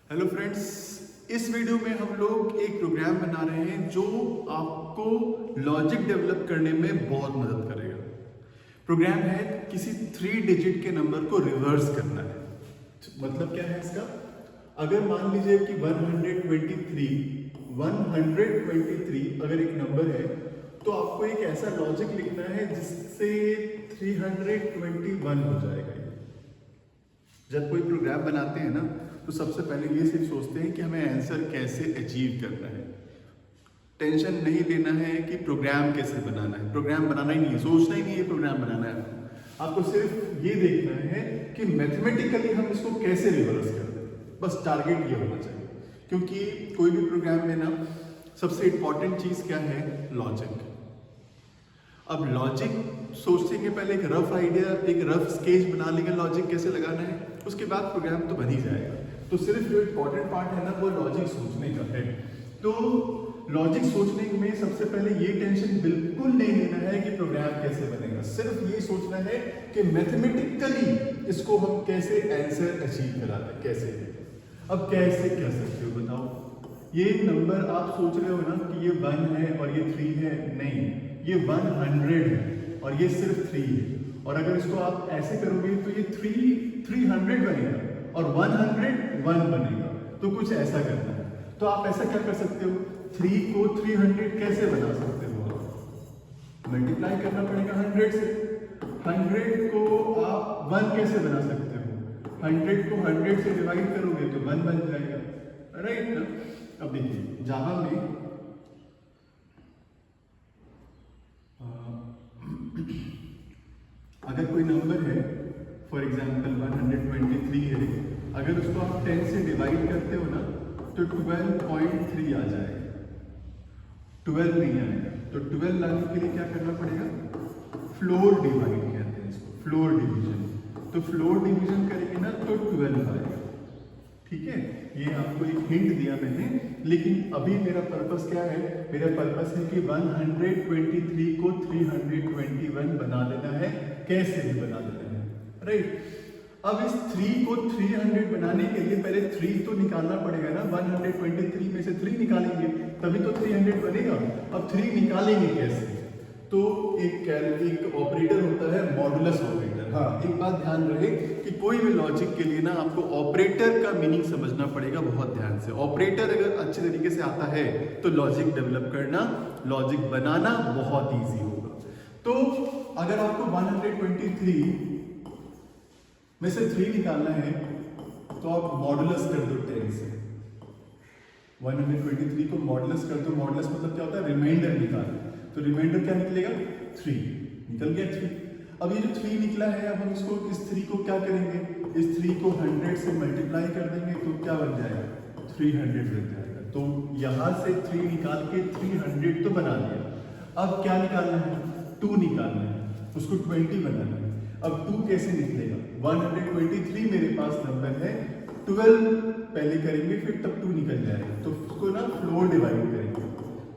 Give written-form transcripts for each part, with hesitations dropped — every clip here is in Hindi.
हेलो फ्रेंड्स, इस वीडियो में हम लोग एक प्रोग्राम बना रहे हैं जो आपको लॉजिक डेवलप करने में बहुत मदद करेगा। प्रोग्राम है किसी 3 डिजिट के नंबर को रिवर्स करना है। मतलब क्या है इसका? अगर मान लीजिए कि 123 अगर एक नंबर है तो आपको एक ऐसा लॉजिक लिखना है जिससे 321 हो जाएगा। जब कोई प्रोग्राम बनाते हैं ना तो सबसे पहले ये सिर्फ सोचते हैं कि हमें आंसर कैसे अचीव करना है। टेंशन नहीं लेना है कि प्रोग्राम कैसे बनाना है। प्रोग्राम बनाना ही नहीं है, सोचना ही नहीं है प्रोग्राम बनाना है। आपको सिर्फ ये देखना है कि मैथमेटिकली हम इसको कैसे रिवर्स कर दें। बस टारगेट ये होना चाहिए, क्योंकि कोई भी प्रोग्राम में ना सबसे इंपॉर्टेंट चीज क्या है? लॉजिक। अब लॉजिक सोचने के पहले एक रफ आइडिया, एक रफ स्केच बना लेंगे लॉजिक कैसे लगाना है, उसके बाद प्रोग्राम तो बन ही जाएगा। तो सिर्फ जो इम्पोर्टेंट पार्ट है ना वो लॉजिक सोचने का है। तो लॉजिक सोचने में सबसे पहले ये टेंशन बिल्कुल नहीं लेना है कि प्रोग्राम कैसे बनेगा। सिर्फ ये सोचना है कि मैथमेटिकली इसको हम कैसे आंसर अचीव कराते हैं, कैसे। अब कैसे कर सकते हो बताओ? ये नंबर आप सोच रहे हो ना कि ये 1 है और ये 3 है। नहीं, ये 100 है और ये सिर्फ 3 है। और अगर इसको आप ऐसे करोगे तो ये 300 बनेगा और 101 बनेगा। तो कुछ ऐसा करना है। तो आप ऐसा क्या कर सकते हो? 3 को 300 कैसे बना सकते हो? मल्टीप्लाई करना पड़ेगा 100 से। 100 को आप 1 कैसे बना सकते हो? 100 को 100 से डिवाइड करोगे तो 1 बन जाएगा, राइट ना? अब देखिए जावा में अगर कोई नंबर है, फॉर एग्जाम्पल 123 है, अगर उसको आप 10 से डिवाइड करते हो ना तो 12.3 आ जाएगा। 12 नहीं आएगा, तो 12 लाने के लिए क्या करना पड़ेगा? फ्लोर डिवाइड कहते हैं इसको, फ्लोर डिवीजन। तो फ्लोर डिवीजन करेंगे ना तो 12 आएगा। ठीक है, ये आपको एक हिंट दिया मैंने, लेकिन अभी मेरा पर्पस क्या है? मेरा पर्पस है कि 123 को 321 बना देना है। कैसे भी बना देना है, राइट? अब इस 3 को 300 बनाने के लिए पहले 3 तो निकालना पड़ेगा ना। 123 में से 3 निकालेंगे तभी तो 300 बनेगा। अब 3 निकालेंगे कैसे? तो एक ऑपरेटर होता है, मॉडुलस ऑपरेटर। हाँ, एक बात ध्यान रहे कि कोई भी लॉजिक के लिए ना आपको ऑपरेटर का मीनिंग समझना पड़ेगा बहुत ध्यान से। ऑपरेटर अगर अच्छे तरीके से आता है तो लॉजिक डेवलप करना, लॉजिक बनाना बहुत ईजी होगा। तो अगर आपको 123 में से 3 निकालना है तो आप मॉडुलस कर दो 10 से। 123 को मॉडुलस कर दो। मॉडुलस मतलब क्या होता है? रिमाइंडर निकाल। तो रिमाइंडर क्या निकलेगा? 3 निकल गया 3। अब ये जो 3 निकला है, अब हम इसको इस 3 को क्या करेंगे? इस 3 को 100 से मल्टीप्लाई कर देंगे तो क्या बन जाएगा? 300 बन जाएगा। तो यहां से 3 निकाल के 300 तो बना लिया। अब क्या निकालना है? 2 निकालना है, उसको 20 बनाना है। अब 2 कैसे निकलेगा? 123 मेरे पास नंबर है, 12 पहले करेंगे फिर तब 2 निकल जाएगा। तो उसको ना फ्लोर डिवाइड करेंगे।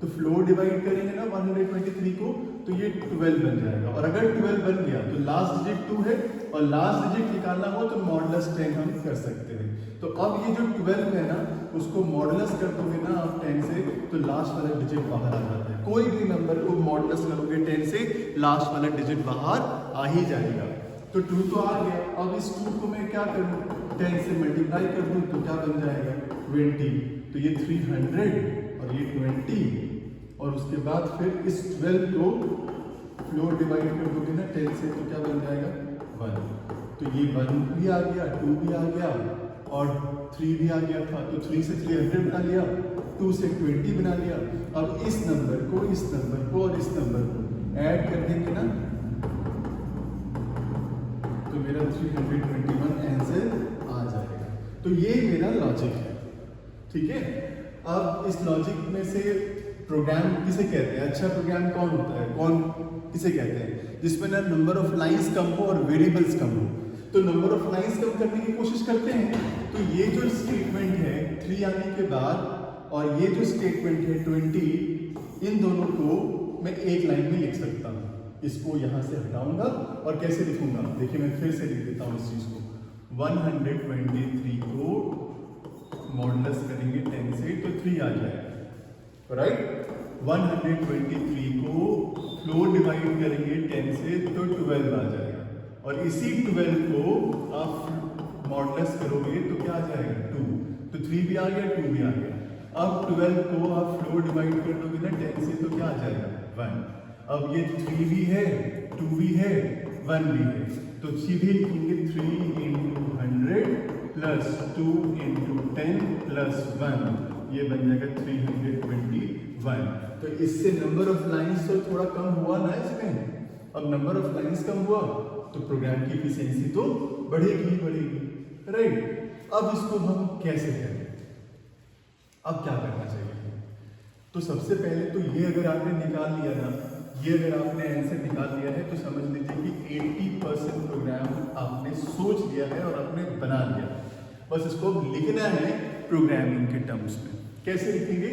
तो फ्लोर डिवाइड करेंगे ना 123 को तो ये 12 बन जाएगा। और अगर 12 बन गया तो लास्ट डिजिट 2 है और लास्ट डिजिट निकालना हो तो मॉडुलस 10 हम कर सकते हैं। तो अब ये जो 12 है ना उसको मॉडुलस कर दोगे ना आप 10 से तो लास्ट वाला डिजिट बाहर आ जाता है। कोई भी नंबर को मॉडुलस करोगे 10 से, लास्ट वाला डिजिट बाहर आ ही जाएगा। तो 2 तो आ गया। अब इस 2 को मैं क्या करूँ? 10 से मल्टीप्लाई कर दूँ तो क्या बन जाएगा? 20। तो ये 300 और ये 20 और उसके बाद फिर इस 12 को फ्लोर डिवाइड कर दोगे ना 10 से तो क्या बन जाएगा? 1। तो ये 1 भी आ गया, 2 भी आ गया और 3 भी आ गया था। तो 3 से 300 बना लिया, 2 से 20 बना लिया। अब इस नंबर को, इस नंबर को और इस नंबर को ऐड कर देंगे ना तो मेरा 321 आंसर आ जाएगा। तो ये मेरा लॉजिक है, ठीक है? अब इस लॉजिक में से प्रोग्राम किसे कहते हैं? अच्छा प्रोग्राम कौन होता है? कौन किसे कहते हैं? जिसमें ना नंबर ऑफ लाइंस कम हो और वेरिएबल्स कम हो। तो नंबर ऑफ लाइंस कम करने की कोशिश करते हैं। तो ये जो स्टेटमेंट है 3 आने के बाद और ये जो स्टेटमेंट है 20, इन दोनों को मैं एक लाइन में लिख सकता हूँ। इसको यहां से हटाऊंगा और कैसे लिखूंगा? देखिए मैं फिर से लिख देता हूँ इस चीज को। 123 को मॉडुलस करेंगे 10 से तो 3 आ जाएगा, राइट। 123 को फ्लोर डिवाइड करेंगे 10 से तो 12 आ जाएगा, और इसी 12 को आप मॉडुलस करोगे तो क्या आ जाएगा 2, तो 3 भी आ गया 2 भी आ गया। अब 12 को आप फ्लोर डिवाइड कर दोगे ना 10 से तो क्या आ जाएगा 1। अब ये 3 भी है 2 भी है 1 भी है, तो सीधे लिखेंगे 3 इंटू 100 प्लस 2 इंटू 10 प्लस 1, ये बन जाएगा 321। तो इससे नंबर ऑफ लाइंस तो थोड़ा कम हुआ ना इसमें। अब नंबर ऑफ लाइंस कम हुआ तो प्रोग्राम की एफिशिएंसी तो बढ़ेगी बढ़ेगी, राइट। अब इसको हम कैसे करें, अब क्या करना चाहिए? तो सबसे पहले तो ये अगर आपने निकाल लिया ना, ये अगर आपने आंसर निकाल लिया है तो समझ लीजिए कि 80% प्रोग्राम आपने सोच लिया है और आपने बना लिया। बस इसको लिखना है प्रोग्रामिंग के टर्म्स में। कैसे लिखेंगे?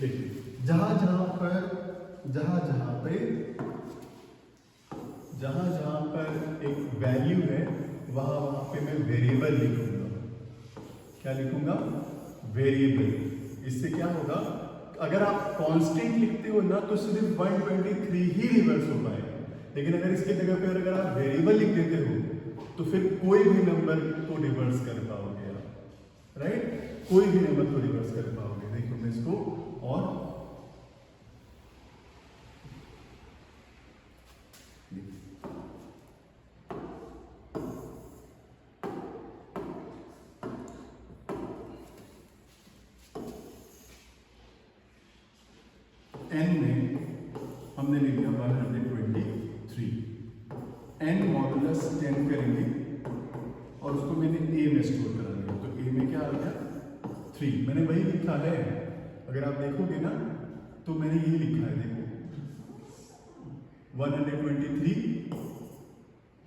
देखिए, जहां जहां पर एक वैल्यू है वहां पे मैं वेरिएबल लिखूंगा। क्या लिखूंगा? वेरिएबल। इससे क्या होगा, अगर आप कांस्टेंट लिखते हो ना तो सिर्फ 123 ही रिवर्स हो पाएगा, लेकिन अगर इसके जगह पे अगर आप वेरिएबल लिख देते हो तो फिर कोई भी नंबर को रिवर्स कर पाओगे आप, राइट। कोई भी नंबर को रिवर्स कर पाओगे। देखो मैं इसको और n में हमने ले लिया 123, n मॉडुलस 10 करेंगे और उसको मैंने a में स्टोर करा दिया, तो a में क्या आ गया 3। मैंने वही लिखा है, अगर आप देखोगे ना तो मैंने यही लिखा है। देखो 123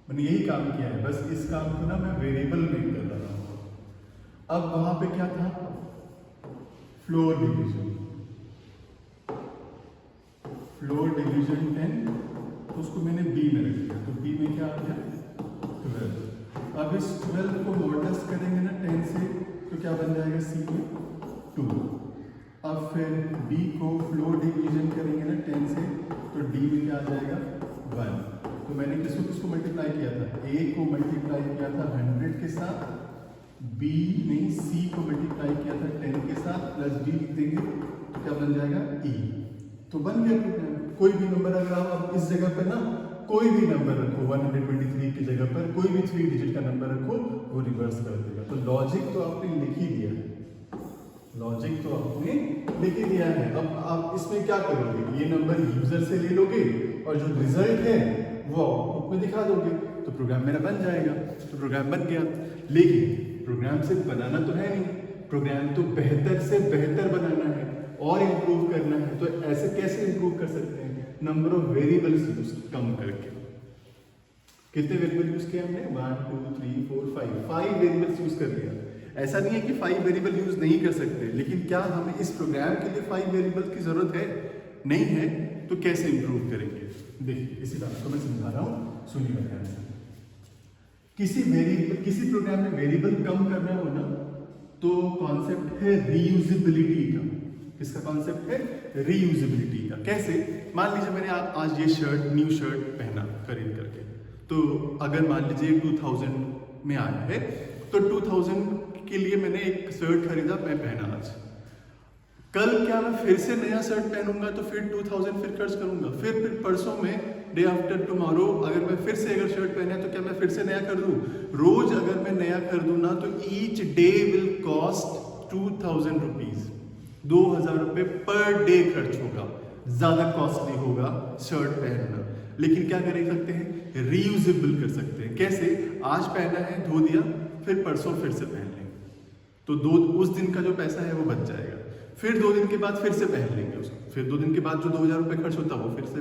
मैंने यही काम किया है, बस इस काम को ना मैं वेरिएबल में कर रहा हूँ। अब वहां पे क्या था, फ्लोर डिवीजन 10, तो उसको मैंने b में रख दिया, तो b में क्या आ गया 12। अब इस 12 को मॉडुलस करेंगे ना 10 से तो क्या बन जाएगा c में 2। अब फिर b को फ्लोर डिवीजन करेंगे ना 10 से तो d में क्या आ जाएगा 1। तो मैंने किसको मल्टीप्लाई किया था, a को मल्टीप्लाई किया था 100 के साथ, b नहीं c को मल्टीप्लाई किया था 10 के साथ, प्लस d लिख देंगे तो क्या बन जाएगा e। तो बन गया प्रोग्राम। कोई भी नंबर अगर आप इस जगह पर ना कोई भी नंबर रखो 123 की जगह पर कोई भी 3 डिजिट का नंबर रखो, वो रिवर्स कर देगा। तो लॉजिक तो आपने लिख ही दिया है, लॉजिक तो आपने लिख ही दिया है। अब आप इसमें क्या करोगे, ये नंबर यूजर से ले लोगे और जो रिजल्ट है वो आउटपुट में दिखा दोगे, तो प्रोग्राम मेरा बन जाएगा। तो प्रोग्राम बन गया, लेकिन प्रोग्राम सिर्फ बनाना तो है नहीं, प्रोग्राम तो बेहतर से बेहतर बनाना है और इम्प्रूव करना है। तो ऐसे कैसे इम्प्रूव कर सकते हैं, नंबर ऑफ वेरिएबल्स यूज कम करके। कितने वेरिएबल यूज किए हमने, 1 2 3 4 5 वेरिएबल्स यूज कर लिया। ऐसा नहीं है कि 5 वेरिएबल यूज नहीं कर सकते, लेकिन क्या हमें इस प्रोग्राम के लिए 5 वेरिएबल की जरूरत है? नहीं है। तो कैसे इम्प्रूव करेंगे, देखिए इसी बात को मैं समझा रहा हूँ, सुनिए ध्यान से। किसी प्रोग्राम में वेरिएबल कम करना हो ना तो कॉन्सेप्ट है रीयूजेबिलिटी का। किसका कॉन्सेप्ट है? रीयूजेबिलिटी का। कैसे? मान लीजिए मैंने आज ये न्यू शर्ट पहना खरीद करके, तो अगर मान लीजिए 2000 में आया है तो 2000 के लिए मैंने एक शर्ट खरीदा, मैं पहना आज। कल क्या मैं फिर से नया शर्ट पहनूंगा तो फिर 2000 फिर खर्च करूंगा, फिर परसों में डे आफ्टर टुमारो अगर मैं फिर से शर्ट पहना तो क्या मैं फिर से नया कर दूं? रोज अगर मैं नया कर दूं ना तो each day will cost 2000 rupees, 2000 रुपये पर डे खर्च होगा, ज्यादा कॉस्टली होगा शर्ट पहनना। लेकिन क्या कर सकते हैं, रीयूजेबल कर सकते हैं। कैसे? आज पहना है, धो दिया, फिर परसों फिर से पहन लेंगे, तो उस दिन का जो पैसा है वो बच जाएगा। फिर 2 दिन के बाद फिर से पहन लेंगे उसको, फिर 2 दिन के बाद जो 2000 रुपये खर्च होता है वो फिर से,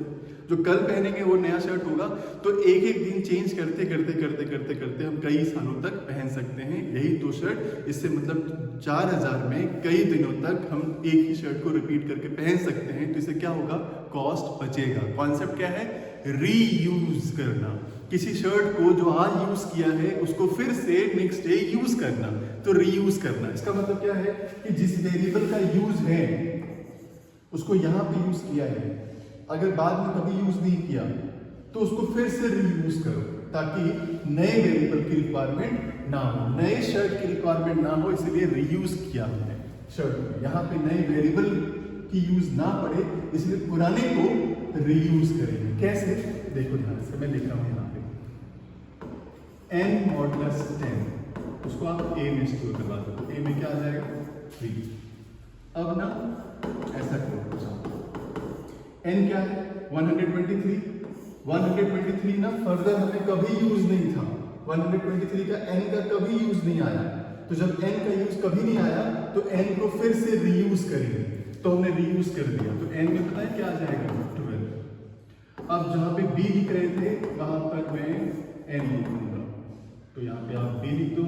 जो कल पहनेंगे वो नया शर्ट होगा। तो एक एक दिन चेंज करते करते करते करते करते हम कई सालों तक पहन सकते हैं यही 2 शर्ट। इससे मतलब 4000 में कई दिनों तक हम एक ही शर्ट को रिपीट करके पहन सकते हैं। तो इससे क्या होगा, कॉस्ट बचेगा। कॉन्सेप्ट क्या है? रीयूज करना। किसी शर्ट को जो आज यूज किया है उसको फिर से नेक्स्ट डे यूज करना, तो रीयूज करना। इसका मतलब क्या है कि जिस वेरिएबल का यूज है उसको यहाँ पे यूज किया है, अगर बाद में कभी यूज नहीं किया तो उसको फिर से रीयूज करो, ताकि नए वेरिएबल की रिक्वायरमेंट ना हो, नए शर्ट की रिक्वायरमेंट ना हो, इसलिए रीयूज किया हमने शर्ट में। यहाँ पे नए वेरिएबल की यूज ना पड़े इसलिए पुराने को रीयूज करेंगे। कैसे, देखो ध्यान से, मैं लिख रहा हूँ यहाँ पे n मॉडुलस 10, उसको आप a में स्टोर करवा दो, a में क्या आ जाएगा 3। अब ना ऐसा करो, n क्या है 123, 123 ना फर्दर हमें कभी यूज नहीं था, 123 का n का कभी यूज नहीं आया, तो जब n का यूज कभी नहीं आया तो n को फिर से रीयूज करेंगे, तो हमने रीयूज कर दिया, तो n में पता है क्या आ जाएगा 12। अब जहां पे b लिख रहे थे वहां पर मैं n लिख दूंगा, तो यहाँ पे आप b लिख दो।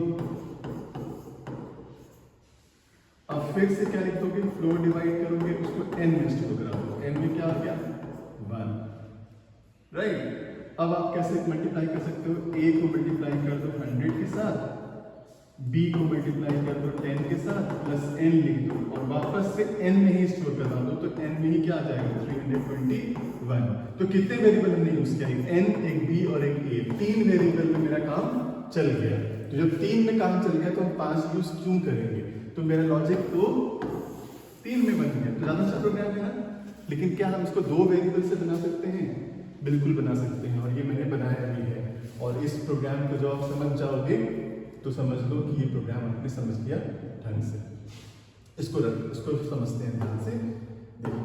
अब फिर से क्या लिख दोगे, फ्लोर डिवाइड करोगे उसको n में स्टोर करा दो, n में क्या आ गया 1, राइट। अब आप कैसे मल्टीप्लाई कर सकते हो, a को मल्टीप्लाई कर दो 100 के साथ, b को मल्टीप्लाई कर दो 10 के साथ, प्लस n लिख दो और वापस से n में ही स्टोर करा दो, तो n में ही क्या आ जाएगा 321। तो कितने वेरिएबल हमने यूज किया, एक n, एक b और एक a, 3 वेरिएबल में मेरा काम चल गया। तो जब 3 में काम चल गया तो हम 5 यूज क्यों करेंगे, तो मेरा लॉजिक तो 3 में बन गया, तो ज्यादा अच्छा प्रोग्राम है ना। लेकिन क्या हम इसको 2 वेरिएबल से बना सकते हैं, बिल्कुल बना सकते हैं, और ये मैंने बनाया भी है। और इस प्रोग्राम को जब आप समझ जाओगे तो समझ लो कि ये प्रोग्राम आपने समझ लिया ढंग से। इसको समझते हैं ध्यान से, देखो।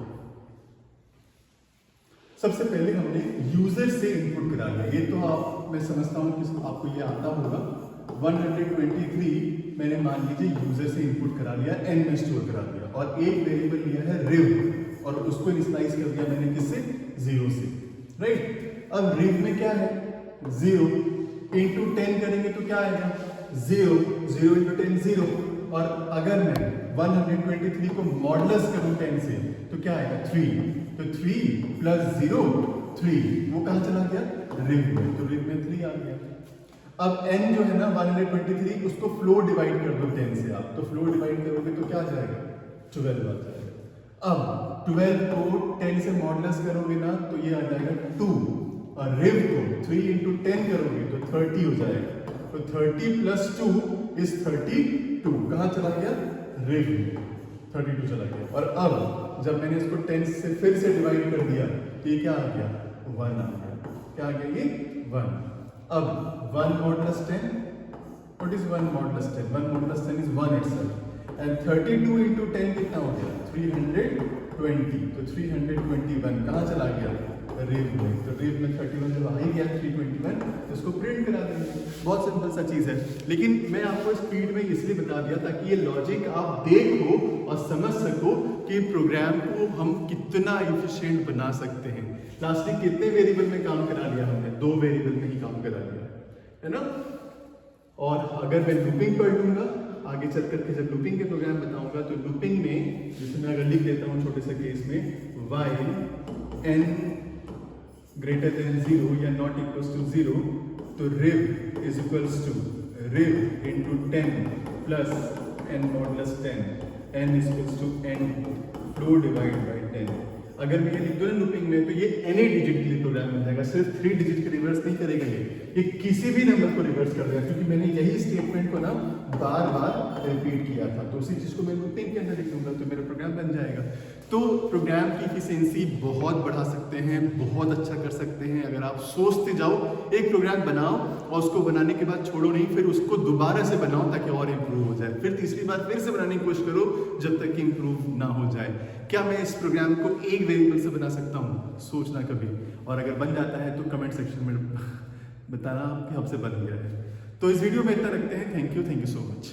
सबसे पहले हमने यूजर से इनपुट करा लिया, ये तो आप, मैं समझता हूँ कि आपको ये आता होगा। 123 मैंने मान लीजिए यूजर से इनपुट करा लिया, n में स्टोर करा दिया, और एक वेरिएबल लिया है रिव, और उसको इनिशियलाइज कर दिया मैंने किससे, 0 से, राइट। अब रिव में क्या है 0 इंटू 10 करेंगे तो क्या आएगा 0, 0 इंटू 10 0, और अगर मैं 123 को मॉडुलस करूं 10 से तो क्या आएगा 3, तो 3 प्लस 0 3, वो कहां चला गया रिव में, तो रिव में 3 आ गया। अब n जो है ना 123, उसको फ्लोर डिवाइड कर दो 10 से आप, तो फ्लोर डिवाइड करोगे तो क्या आ जाएगा 12 आ जाएगा। अब 12 को 10 से मॉडुलस करोगे ना तो ये आ जाएगा 2, और रिव को 3 इंटू 10 करोगे तो 30 हो जाएगा, तो 30 प्लस 2 इज 32, कहां चला गया रिव में, 32 चला गया। और अब जब मैंने इसको 10 से फिर से डिवाइड कर दिया तो ये क्या आ गया 1 आ गया, क्या आ गया ये 1। अब 1 modulus 10, what is 1 modulus 10, 1 modulus 10 is 1 itself, and 32 into 10 कितना हो गया 320, तो 321 कहां चला गया रिव में, तो रिव में 31 जब आ ही गया 321 तो इसको प्रिंट करा देंगे। बहुत सिंपल सा चीज है, लेकिन मैं आपको स्पीड में इसलिए बता दिया ताकि ये लॉजिक आप देखो और समझ सको कि प्रोग्राम को हम कितना इफिशिएंट बना सकते हैं। लास्टली कितने वेरिएबल में काम करा लिया हमने, 2 वेरिएबल में ही काम करा लिया है ना। और अगर मैं लूपिंग पढ़ लूंगा आगे चल करके, जब लूपिंग के प्रोग्राम बताऊंगा तो लूपिंग में जैसे मैं अगर लिख देता हूँ छोटे से केस में while n greater than 0 या not equals to 0, तो riv is equals to riv into 10 plus n modulus 10, n is equals to n floor divided by 10। अगर मैं ये लिख दूं ना लूपिंग में तो ये एनी डिजिट के लिए प्रोग्राम बन जाएगा, सिर्फ 3 डिजिट के रिवर्स नहीं करेगा, ये किसी भी नंबर को रिवर्स कर देगा, क्योंकि मैंने यही स्टेटमेंट को ना बार बार रिपीट किया था, तो उसी चीज को मैं लूपिंग के अंदर लिख दूंगा तो मेरा प्रोग्राम बन जाएगा। तो प्रोग्राम की एफिशिएंसी बहुत बढ़ा सकते हैं, बहुत अच्छा कर सकते हैं अगर आप सोचते जाओ। एक प्रोग्राम बनाओ और उसको बनाने के बाद छोड़ो नहीं, फिर उसको दोबारा से बनाओ ताकि और इम्प्रूव हो जाए, फिर तीसरी बार फिर से बनाने की कोशिश करो जब तक कि इम्प्रूव ना हो जाए। क्या मैं इस प्रोग्राम को एक वेरिएबल से बना सकता हूँ, सोचना कभी, और अगर बन जाता है तो कमेंट सेक्शन में बताना कि हमसे बन गया है। तो इस वीडियो में इतना रखते हैं। Thank you so much.